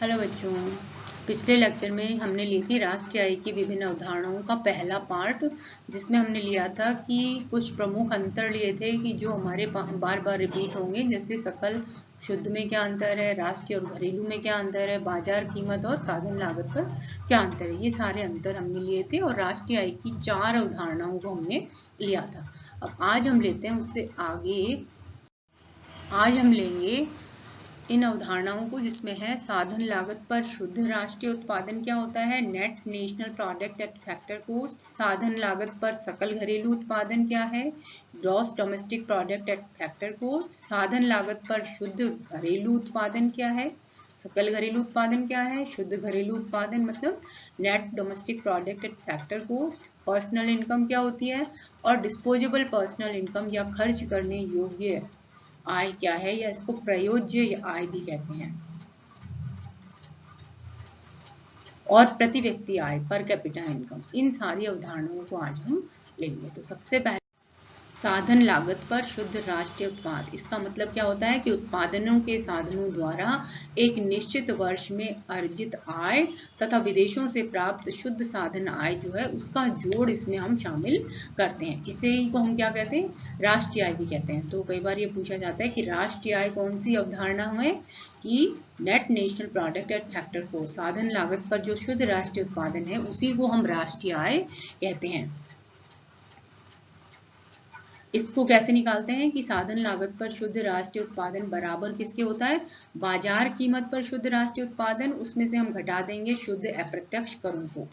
Hello बच्चों। पिछले lecture में हमने ली थी राष्ट्रीय आय की विभिन्न अवधारणाओं का पहला पार्ट, जिसमें हमने लिया था कि कुछ प्रमुख अंतर लिए थे कि जो हमारे बार बार रिपीट होंगे, जैसे सकल शुद्ध में क्या अंतर है, राष्ट्रीय और घरेलू में क्या अंतर है, बाजार कीमत और साधन लागत पर क्या अंतर है। ये सारे अंतर हमने लिए थे और राष्ट्रीय आय की 4 अवधारणाओं को हमने लिया था। अब आज हम लेते हैं उससे आगे। आज हम लेंगे इन अवधारणाओं को, जिसमें है साधन लागत पर शुद्ध राष्ट्रीय उत्पादन क्या होता है, net national product at factor cost. साधन लागत पर सकल घरेलू उत्पादन क्या है, gross domestic product at factor cost. साधन लागत पर शुद्ध घरेलू उत्पादन क्या है, सकल घरेलू उत्पादन क्या है, शुद्ध घरेलू उत्पादन मतलब net domestic product at factor cost. Personal income क्या होती है, और डिस्पोजेबल पर्सनल इनकम या खर्च करने योग्य आय क्या है, या इसको प्रयोज्य आय भी कहते हैं। और प्रति व्यक्ति आय, पर कैपिटा इनकम। इन सारी अवधारणाओं को आज हम लेंगे। तो सबसे पहले साधन लागत पर शुद्ध राष्ट्रीय उत्पाद। इसका मतलब क्या होता है कि उत्पादनों के साधनों द्वारा एक निश्चित वर्ष में अर्जित आय तथा विदेशों से प्राप्त शुद्ध साधन आय जो है उसका जोड़ इसमें हम शामिल करते हैं। इसे को हम क्या कहते हैं, राष्ट्रीय आय भी कहते हैं। तो कई बार ये पूछा जाता है कि राष्ट्रीय आय कौन सी अवधारणा है, कि net national product at factor को, साधन लागत पर जो शुद्ध राष्ट्रीय उत्पादन है उसी को हम राष्ट्रीय आय कहते हैं। इसको कैसे निकालते हैं कि साधन लागत पर शुद्ध राष्ट्रीय उत्पादन बराबर किसके होता है, बाजार कीमत पर शुद्ध राष्ट्रीय उत्पादन, उसमें से हम घटा देंगे शुद्ध अप्रत्यक्ष करों को।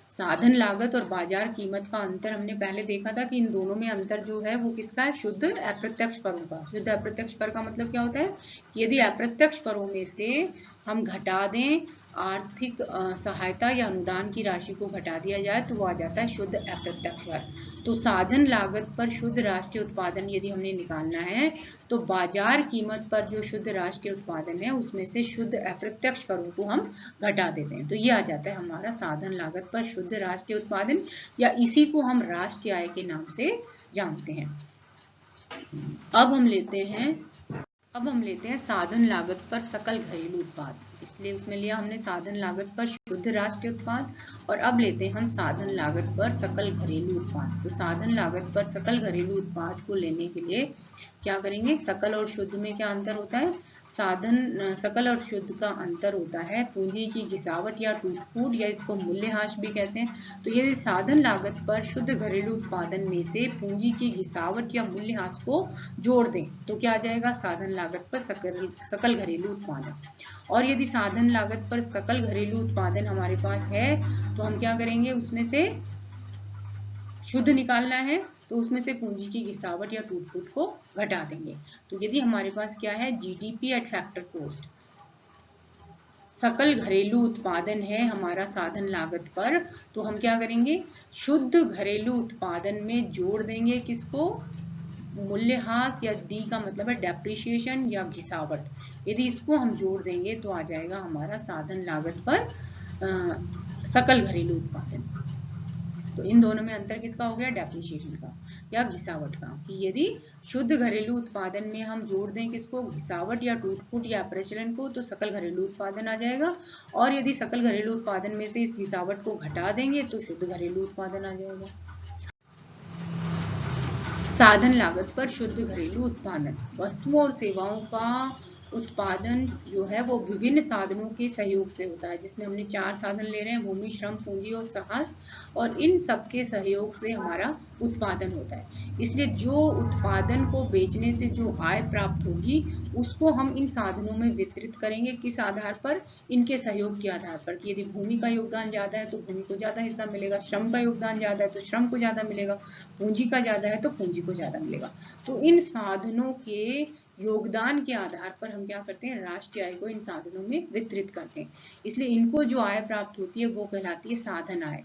साधन लागत और बाजार कीमत का अंतर हमने पहले देखा था कि इन दोनों में अंतर जो है वो किसका है, शुद्ध अप्रत्यक्ष करों का। शुद्ध अप्रत्यक्ष कर का मतलब क्या होता है कि यदि अप्रत्यक्ष करों में से हम घटा दें, आर्थिक सहायता या अनुदान की राशि को घटा दिया जाए तो वो आ जाता है शुद्ध अप्रत्यक्ष कर। तो साधन लागत पर शुद्ध राष्ट्रीय उत्पादन यदि हमने निकालना है तो बाजार कीमत पर जो शुद्ध राष्ट्रीय उत्पादन है उसमें से शुद्ध अप्रत्यक्ष करों को हम घटा देते हैं। तो ये आ जाता है हमारा साधन लागत पर शुद्ध राष्ट्रीय उत्पादन, या इसी को हम राष्ट्रीय आय के नाम से जानते हैं। अब हम लेते हैं साधन लागत पर सकल घरेलू उत्पाद। इसलिए उसमें लिया हमने साधन लागत पर शुद्ध राष्ट्रीय उत्पाद, और अब लेते हैं हम साधन लागत पर सकल घरेलू उत्पाद। तो साधन लागत पर सकल घरेलू उत्पाद को लेने के लिए क्या करेंगे, सकल और शुद्ध में क्या अंतर होता है, सकल और शुद्ध का अंतर होता है पूंजी की घिसावट या टूट फूट, या इसको मूल्यह्रास भी कहते हैं। तो यदि साधन लागत पर शुद्ध घरेलू उत्पादन में से पूंजी की घिसावट या मूल्यह्रास को जोड़ दें तो क्या आ जाएगा, साधन लागत पर सकल घरेलू उत्पादन। और यदि साधन लागत पर सकल घरेलू उत्पादन हमारे पास है तो हम क्या करेंगे, उसमें से शुद्ध निकालना है तो उसमें से पूंजी की घिसावट या टूट फूट को घटा देंगे। तो यदि हमारे पास क्या है, जीडीपी एट फैक्टर कॉस्ट, सकल घरेलू उत्पादन है हमारा साधन लागत पर, तो हम क्या करेंगे, शुद्ध घरेलू उत्पादन में जोड़ देंगे किसको, मूल्यह्रास, या डी का मतलब है डेप्रिसिएशन या घिसावट। यदि इसको हम जोड़ देंगे तो आ जाएगा हमारा साधन लागत पर सकल घरेलू उत्पादन। तो इन दोनों में अंतर किसका हो गया, डेप्रिसिएशन का या घिसावट का। कि यदि शुद्ध घरेलू उत्पादन में हम जोड़ दें किसको, घिसावट या टूट फूट या प्रचलन को, तो सकल घरेलू उत्पादन आ जाएगा। और यदि सकल घरेलू उत्पादन में से इस घिसावट को घटा देंगे तो शुद्ध घरेलू उत्पादन आ जाएगा। साधन लागत पर शुद्ध घरेलू उत्पादन, वस्तुओं और सेवाओं का उत्पादन जो है वो विभिन्न साधनों के सहयोग से होता है, जिसमें हमने 4 साधन ले रहे हैं, भूमि, श्रम, पूंजी और साहस, और इन सबके सहयोग से हमारा उत्पादन होता है। इसलिए जो उत्पादन को बेचने से जो आय प्राप्त होगी उसको हम इन साधनों में वितरित करेंगे। किस आधार पर, इनके सहयोग के आधार पर, कि यदि भूमि का योगदान ज्यादा है तो भूमि को ज्यादा हिस्सा मिलेगा, श्रम का योगदान ज्यादा है तो श्रम को ज्यादा मिलेगा, पूंजी का ज्यादा है तो पूंजी को ज्यादा मिलेगा। तो इन साधनों के योगदान के आधार पर हम क्या करते हैं, राष्ट्रीय आय को इन साधनों में वितरित करते हैं। इसलिए इनको जो आय प्राप्त होती है वो कहलाती है साधन आय।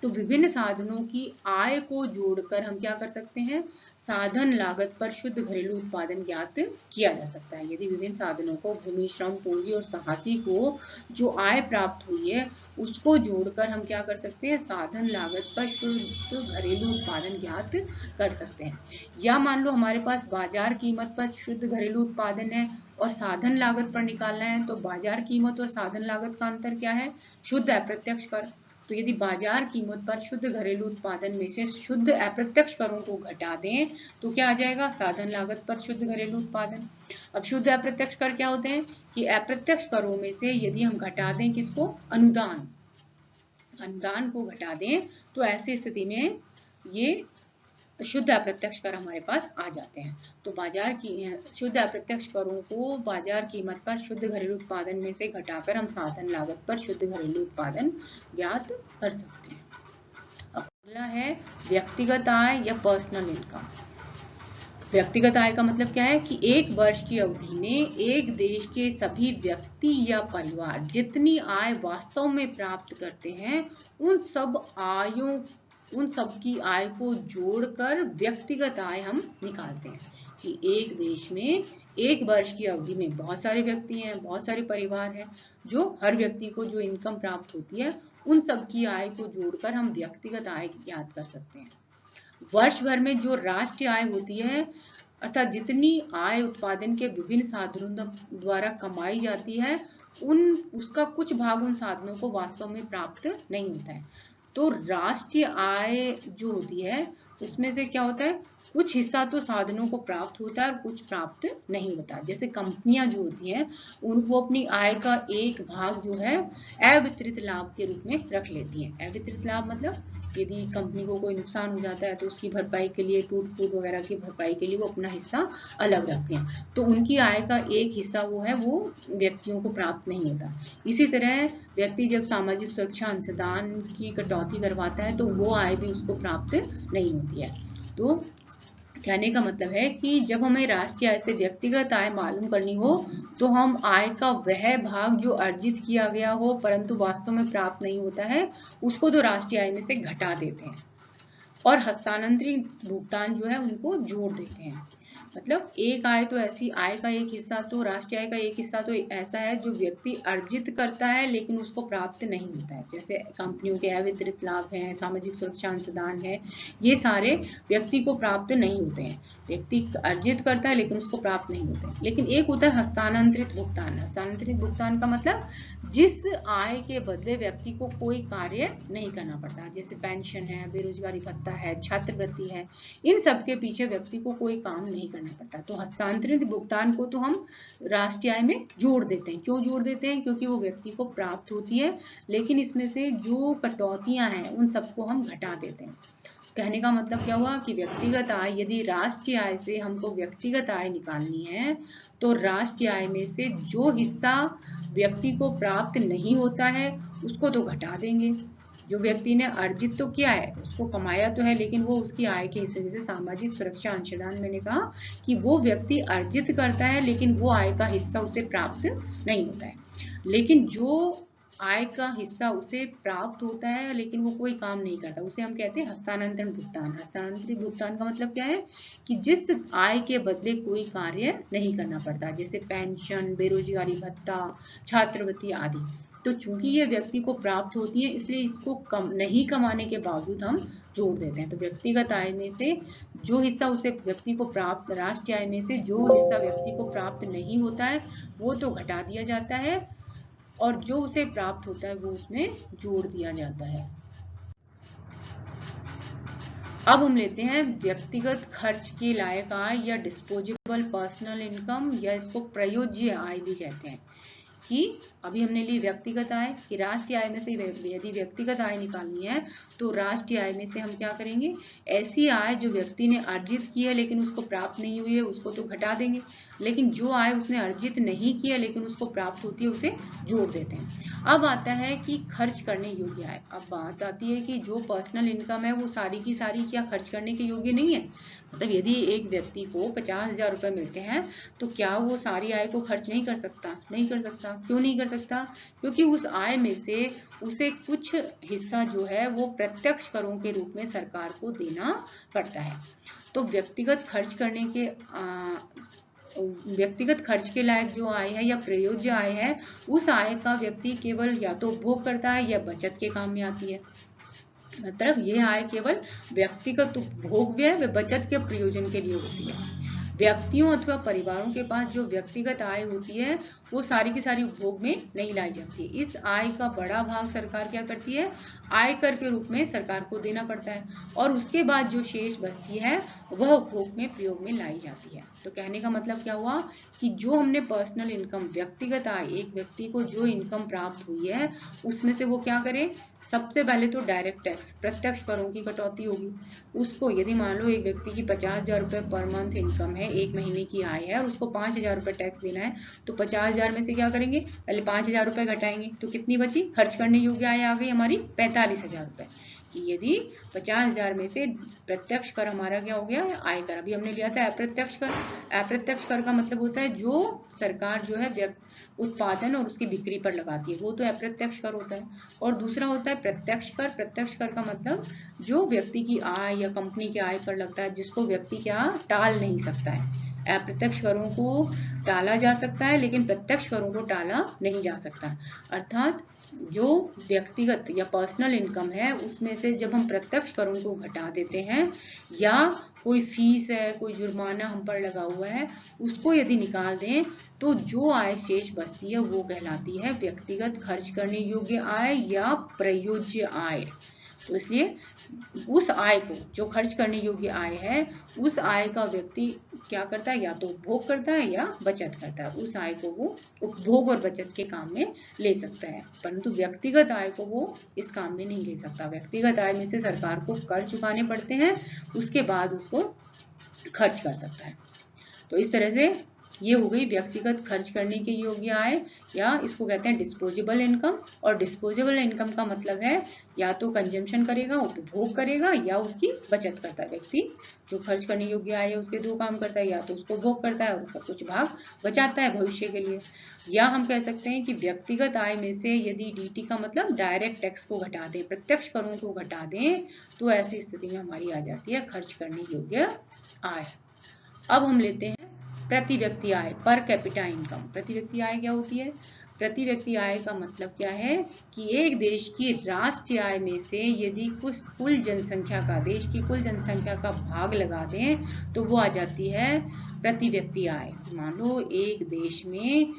तो विभिन्न साधनों की आय को जोड़कर हम क्या कर सकते हैं, साधन लागत पर शुद्ध घरेलू उत्पादन ज्ञात किया जा सकता है। यदि विभिन्न साधनों को, भूमि, श्रम, पूंजी और साहसी को जो आय प्राप्त हुई है उसको जोड़कर हम क्या कर सकते हैं, साधन लागत पर शुद्ध घरेलू उत्पादन ज्ञात कर सकते हैं। या मान लो हमारे पास बाजार कीमत पर शुद्ध घरेलू उत्पादन है और साधन लागत पर निकालना है, तो बाजार कीमत और साधन लागत का अंतर क्या है, शुद्ध अप्रत्यक्ष कर। तो यदि बाजार कीमत पर शुद्ध घरेलू उत्पादन में से शुद्ध अप्रत्यक्ष करों को घटा दें तो क्या आ जाएगा, साधन लागत पर शुद्ध घरेलू उत्पादन। अब शुद्ध अप्रत्यक्ष कर क्या होते हैं कि अप्रत्यक्ष करों में से यदि हम घटा दें किसको, अनुदान, अनुदान को घटा दें तो ऐसी स्थिति में ये शुद्ध अप्रत्यक्ष कर हमारे पास आ जाते हैं। तो बाजार की शुद्ध अप्रत्यक्ष करों को बाजार कीमत पर शुद्ध घरेलू उत्पादन में से घटाकर हम साधन लागत पर शुद्ध घरेलू उत्पादन ज्ञात कर सकते हैं। अब अगला है व्यक्तिगत आय या पर्सनल इनकम। व्यक्तिगत आय का मतलब क्या है कि एक वर्ष की अवधि में एक देश के सभी व्यक्ति या परिवार जितनी आय वास्तव में प्राप्त करते हैं उन सब की आय को जोड़कर व्यक्तिगत आय हम निकालते हैं। कि एक देश में एक वर्ष की अवधि में बहुत सारे व्यक्ति हैं, बहुत सारे परिवार हैं, जो हर व्यक्ति को जो इनकम प्राप्त होती है उन सब की आय को जोड़कर हम व्यक्तिगत आय ज्ञात कर सकते हैं। वर्ष भर में जो राष्ट्रीय आय होती है, अर्थात जितनी आय उत्पादन के विभिन्न साधनों द्वारा कमाई जाती है उसका कुछ भाग उन साधनों को वास्तव में प्राप्त नहीं होता है। तो राष्ट्रीय आय जो होती है उसमें से क्या होता है, कुछ हिस्सा तो साधनों को प्राप्त होता है और कुछ प्राप्त नहीं होता। जैसे कंपनियां जो होती हैं वो अपनी आय का एक भाग जो है अवितरित लाभ के रूप में रख लेती हैं। अवितरित लाभ मतलब यदि कंपनी को कोई नुकसान हो जाता है तो उसकी भरपाई के लिए, टूट फूट वगैरह की भरपाई के लिए वो अपना हिस्सा अलग रखते हैं। तो उनकी आय का एक हिस्सा वो व्यक्तियों को प्राप्त नहीं होता। इसी तरह व्यक्ति जब सामाजिक सुरक्षा अंशदान की कटौती करवाता है तो वो आय भी उसको प्राप्त नहीं होती है। तो कहने का मतलब है कि जब हमें राष्ट्रीय आय से व्यक्तिगत आय मालूम करनी हो तो हम आय का वह भाग जो अर्जित किया गया हो परंतु वास्तव में प्राप्त नहीं होता है उसको तो राष्ट्रीय आय में से घटा देते हैं और हस्तांतरित भुगतान जो है उनको जोड़ देते हैं। मतलब एक आय तो ऐसी, आय का एक हिस्सा तो, राष्ट्रीय आय का एक हिस्सा तो ऐसा है जो व्यक्ति अर्जित करता है लेकिन उसको प्राप्त नहीं होता है। जैसे कंपनियों के अवितरित लाभ हैं, सामाजिक सुरक्षा अंशदान है, ये सारे व्यक्ति को प्राप्त नहीं होते हैं। व्यक्ति अर्जित करता है लेकिन उसको प्राप्त नहीं होते हैं। लेकिन एक होता है हस्तांतरित भुगतान। हस्तांतरित भुगतान का मतलब जिस आय के बदले व्यक्ति को कोई कार्य नहीं करना पड़ता, जैसे पेंशन है, बेरोजगारी भत्ता है, छात्रवृत्ति है, इन सब के पीछे व्यक्ति को कोई काम नहीं करना पड़ता। तो हस्तांतरित भुगतान को तो हम राष्ट्रीय आय में जोड़ देते हैं। क्यों जोड़ देते हैं? क्योंकि वो व्यक्ति को प्राप्त होती है लेकिन इसमें से जो कटौतियां हैं उन सबको हम घटा देते हैं। कहने का मतलब क्या हुआ कि व्यक्तिगत आय, यदि राष्ट्रीय आय से हमको व्यक्तिगत आय निकालनी है तो राष्ट्रीय आय में से जो हिस्सा व्यक्ति को प्राप्त नहीं होता है उसको तो घटा देंगे। जो व्यक्ति ने अर्जित तो किया है, उसको कमाया तो है, लेकिन वो उसकी आय के हिस्से, जैसे सामाजिक सुरक्षा अंशदान मैंने कहा कि वो व्यक्ति अर्जित करता है लेकिन वो आय का हिस्सा उसे प्राप्त नहीं होता है। लेकिन जो आय का हिस्सा उसे प्राप्त होता है लेकिन वो कोई काम नहीं करता, उसे हम कहते हैं हस्तांतरण भुगतान। हस्तांतरित भुगतान का मतलब क्या है कि जिस आय के बदले कोई कार्य नहीं करना पड़ता, जैसे पेंशन, बेरोजगारी भत्ता, छात्रवृत्ति आदि। तो चूंकि ये व्यक्ति को प्राप्त होती है इसलिए इसको कम नहीं कमाने के बावजूद हम जोड़ देते हैं। तो व्यक्तिगत आय में से जो हिस्सा उसे व्यक्ति को प्राप्त, राष्ट्रीय आय में से जो हिस्सा व्यक्ति को प्राप्त नहीं होता है वो तो घटा दिया जाता है और जो उसे प्राप्त होता है वो उसमें जोड़ दिया जाता है। अब हम लेते हैं व्यक्तिगत खर्च के लायक आय या डिस्पोजेबल पर्सनल इनकम, या इसको प्रयोज्य आय भी कहते हैं। कि अभी हमने ली व्यक्तिगत आय कि राष्ट्रीय आय में से यदि व्यक्तिगत आय निकालनी है तो राष्ट्रीय आय में से हम क्या करेंगे, ऐसी आय जो व्यक्ति ने अर्जित की है लेकिन उसको प्राप्त नहीं हुई है उसको तो घटा देंगे, लेकिन जो आय उसने अर्जित नहीं की है लेकिन उसको प्राप्त होती है उसे जोड़ देते हैं। अब आता है कि खर्च करने योग्य आय। अब बात आती है कि जो पर्सनल इनकम है वो सारी की सारी क्या खर्च करने के योग्य नहीं है। मतलब यदि एक व्यक्ति को 50,000 रुपए मिलते हैं तो क्या वो सारी आय को खर्च नहीं कर सकता? नहीं कर सकता। क्यों नहीं कर सकता? क्योंकि उस आय में से उसे कुछ हिस्सा जो है वो प्रत्यक्ष करों के रूप में सरकार को देना पड़ता है। तो व्यक्तिगत खर्च के लायक जो आय है या प्रयोज्य आय है, उस आय का व्यक्ति केवल या तो उपभोग करता है या बचत के काम में आती है। मतलब ये आय केवल व्यक्तिगत उपभोग व्यय व बचत के प्रयोजन के लिए होती है। व्यक्तियों अथवा परिवारों के पास जो व्यक्तिगत आय होती है वो सारी की सारी उपभोग में नहीं लाई जाती है। इस आय का बड़ा भाग सरकार क्या करती है? आयकर के रूप में सरकार को देना पड़ता है और उसके बाद जो शेष बचती है वह उपभोग में प्रयोग में लाई जाती है। तो कहने का मतलब क्या हुआ कि जो हमने पर्सनल इनकम, व्यक्तिगत आय, एक व्यक्ति को जो इनकम प्राप्त हुई है उसमें से वो क्या करे? सबसे पहले तो डायरेक्ट टैक्स, प्रत्यक्ष करों की कटौती होगी। उसको यदि मान लो एक व्यक्ति की 50,000 रुपए पर मंथ इनकम है, एक महीने की आय है और उसको 5,000 रुपए टैक्स देना है, तो 50,000 में से क्या करेंगे? पहले 5,000 रुपए घटाएंगे तो कितनी बची? खर्च करने योग्य आय आ गई हमारी 45,000 रुपए। यदि 50,000 में से प्रत्यक्ष कर हमारा क्या हो गया? आयकर। अभी हमने लिया था अप्रत्यक्ष कर। अप्रत्यक्ष कर का मतलब होता है जो सरकार जो है उत्पादन और उसकी बिक्री पर लगाती है, वो तो अप्रत्यक्ष कर होता है। और दूसरा होता है प्रत्यक्ष कर। प्रत्यक्ष कर का मतलब जो व्यक्ति की आय या कंपनी की आय पर लगता है, जिसको व्यक्ति क्या टाल नहीं सकता है। अप्रत्यक्ष करों को टाला जा सकता है लेकिन प्रत्यक्ष करों को टाला नहीं जा सकता। अर्थात जो व्यक्तिगत या पर्सनल इनकम है उसमें से जब हम प्रत्यक्ष करों को घटा देते हैं या कोई फीस है, कोई जुर्माना हम पर लगा हुआ है, उसको यदि निकाल दें तो जो आय शेष बचती है वो कहलाती है व्यक्तिगत खर्च करने योग्य आय या प्रयोज्य आय। तो इसलिए उस आय को, जो खर्च करने योग्य आय है, उस आय का व्यक्ति क्या करता है? या तो उपभोग करता है या बचत करता है। उस आय को वो उपभोग और बचत के काम में ले सकता है, परंतु व्यक्तिगत आय को वो इस काम में नहीं ले सकता। व्यक्तिगत आय में से सरकार को कर चुकाने पड़ते हैं, उसके बाद उसको खर्च कर सकता है। तो इस तरह से ये हो गई व्यक्तिगत खर्च करने के योग्य आय, या इसको कहते हैं डिस्पोजेबल इनकम। और डिस्पोजेबल इनकम का मतलब है या तो कंजम्पशन करेगा, उपभोग करेगा, या उसकी बचत करता है। व्यक्ति जो खर्च करने योग्य आय है उसके दो काम करता है, या तो उसको भोग करता है और उसका कुछ भाग बचाता है भविष्य के लिए। या हम कह सकते हैं कि व्यक्तिगत आय में से यदि डीटी का मतलब डायरेक्ट टैक्स को घटा दें, प्रत्यक्ष करों को घटा दें, तो ऐसी स्थिति में हमारी आ जाती है खर्च करने योग्य आय। अब हम लेते हैं प्रति व्यक्ति आय, पर कैपिटा इनकम। प्रति व्यक्ति आय क्या होती है? प्रति व्यक्ति आय का मतलब क्या है कि एक देश की राष्ट्रीय आय में से यदि कुल जनसंख्या का, देश की कुल जनसंख्या का भाग लगा दें तो वो आ जाती है प्रति व्यक्ति आय। मान लो एक देश में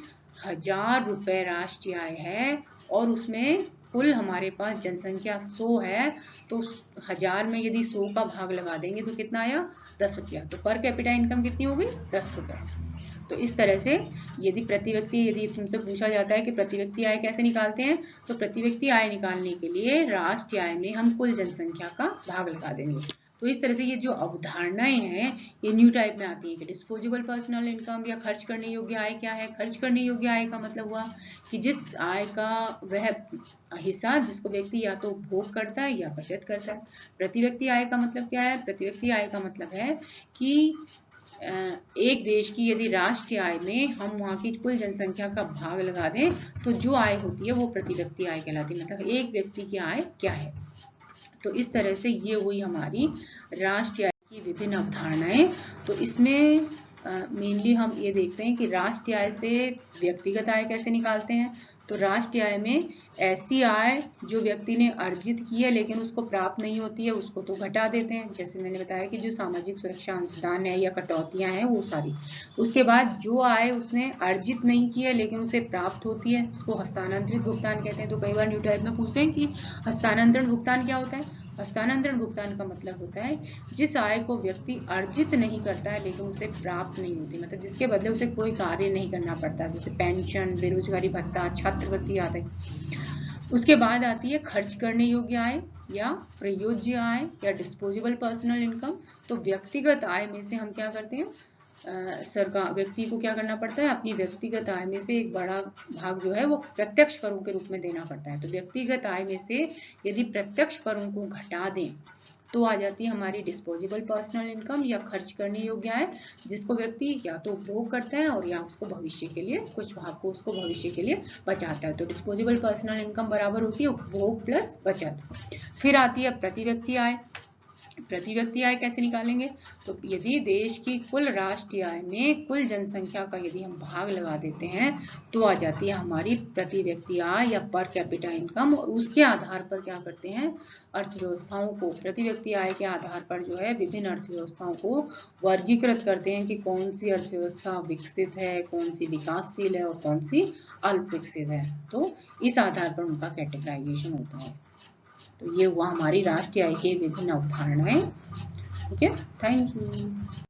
1,000 रुपए राष्ट्रीय आय है और उसमें कुल हमारे पास जनसंख्या 100 है, तो 1,000 में यदि 100 का भाग लगा देंगे तो कितना आया? 10 रुपया। तो पर कैपिटा इनकम कितनी हो गई? 10 रुपये। तो इस तरह से यदि तुमसे पूछा जाता है कि प्रति व्यक्ति आय कैसे निकालते हैं, तो प्रति व्यक्ति आय निकालने के लिए राष्ट्रीय आय में हम कुल जनसंख्या का भाग लगा देंगे। तो इस तरह से ये जो अवधारणाएं हैं ये न्यू टाइप में आती है कि डिस्पोजेबल पर्सनल इनकम या खर्च करने योग्य आय क्या है। खर्च करने योग्य आय का मतलब हुआ कि जिस आय का वह हिस्सा जिसको व्यक्ति या तो उपभोग करता है या बचत करता है। प्रति व्यक्ति आय का मतलब क्या है? प्रति व्यक्ति आय का मतलब है कि एक देश की यदि राष्ट्रीय आय में हम वहाँ की कुल जनसंख्या का भाग लगा दें तो जो आय होती है वो प्रति व्यक्ति आय कहलाती है। मतलब एक व्यक्ति की आय क्या है। तो इस तरह से ये हुई हमारी राष्ट्रीय आय की विभिन्न अवधारणाएं। तो इसमें मेनली हम ये देखते हैं कि राष्ट्रीय आय से व्यक्तिगत आय कैसे निकालते हैं। तो राष्ट्रीय आय में ऐसी आय जो व्यक्ति ने अर्जित की है लेकिन उसको प्राप्त नहीं होती है उसको तो घटा देते हैं, जैसे मैंने बताया कि जो सामाजिक सुरक्षा अंशदान है या कटौतियां हैं वो सारी। उसके बाद जो आय उसने अर्जित नहीं की है लेकिन उसे प्राप्त होती है उसको हस्तांतरित भुगतान कहते हैं। तो कई बार न्यू टाइप में पूछते हैं कि हस्तांतरण भुगतान क्या होता है। हस्तांतरण भुगतान का मतलब होता है जिस आय को व्यक्ति अर्जित नहीं करता है लेकिन उसे प्राप्त नहीं होती, मतलब जिसके बदले उसे कोई कार्य नहीं करना पड़ता, जैसे पेंशन, बेरोजगारी भत्ता, छात्रवृत्ति आदि। उसके बाद आती है खर्च करने योग्य आय या प्रयोज्य आय या डिस्पोजेबल पर्सनल इनकम। तो व्यक्तिगत आय में से हम क्या करते हैं, सरकार व्यक्ति को क्या करना पड़ता है, अपनी व्यक्तिगत आय में से एक बड़ा भाग जो है वो प्रत्यक्ष करों के रूप में देना पड़ता है। तो व्यक्तिगत आय में से यदि प्रत्यक्ष करों को घटा दें तो आ जाती है हमारी डिस्पोजेबल पर्सनल इनकम, या खर्च करने योग्य आय, जिसको व्यक्ति या तो उपभोग करता है और या उसको भविष्य के लिए कुछ भाग को उसको भविष्य के लिए बचाता है। तो डिस्पोजेबल पर्सनल इनकम बराबर होती है उपभोग प्लस बचत। फिर आती है प्रति व्यक्ति आय। प्रति व्यक्ति आय कैसे निकालेंगे? तो यदि देश की कुल राष्ट्रीय आय में कुल जनसंख्या का यदि हम भाग लगा देते हैं तो आ जाती है हमारी प्रति व्यक्ति आय या पर कैपिटा इनकम, और उसके आधार पर क्या करते हैं, अर्थव्यवस्थाओं को प्रति व्यक्ति आय के आधार पर जो है विभिन्न अर्थव्यवस्थाओं को वर्गीकृत करते हैं कि कौन सी अर्थव्यवस्था विकसित है, कौन सी विकासशील है और कौन सी अल्प विकसित है। तो इस आधार पर उनका कैटेगराइजेशन होता है। तो ये हुआ हमारी राष्ट्रीय आय के विभिन्न अवधारणाएं। ठीक है, थैंक यू।